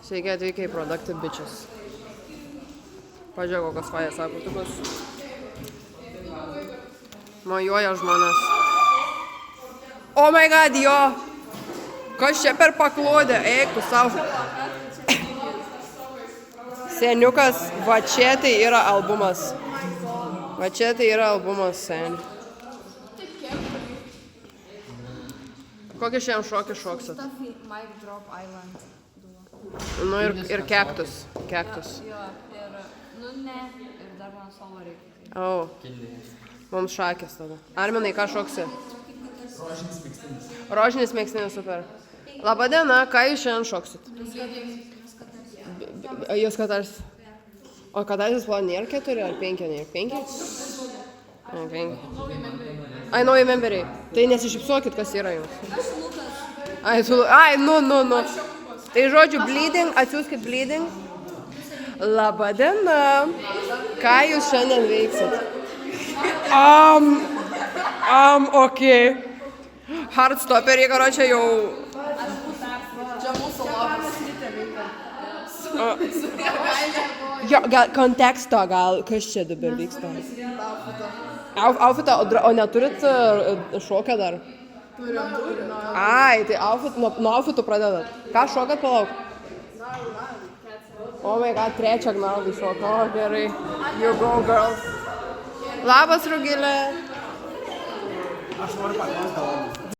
Sveiki atvykę į Productive Bitches. Pažiūrėk, kokios fajas, sako, tu bus. Mojuoja žmonės. Oh my god, jo! Kas čia per paklodę? Eik, tu savo. Seniukas, va čia tai yra albumas. Va čia tai yra albumas, sen. Kokį šiandien šokį šoksit? Mic Drop Island. Nu ir Cactus. Cactus. Jo, ir, nu ne, ir dar man solo reikia. O, mums šakės tada. Arminai, ką šoksi? Rožinis megztinis. Rožinis megztinis, super. Labadiena, ką jūs šiandien šoksit? Jūs katarsis. O katarsis buvo nėra 4 ar 5, nėra 5? Ne, 5. Ai, nauji memberiai. Tai nesišypsokit, kas yra jums. Ai, nu. Tai žodžiu, bleeding, atsiųskit bleeding. Labadiena. Ką jūs šiandien veiksit? Okei. Hardstoperiai, karočią jau... Čia mūsų labas. Jo, gal konteksto, gal kas čia dabar vyksta? Outfitą, o neturit šokę dar? Turim. Ai, tai nuo outfitų pradedat. Ką šokat, palauk? Oh my god, trečią gnaldį šoką. O, gerai. You go, girls. Labas, Rugilė. Aš noriu paklausti.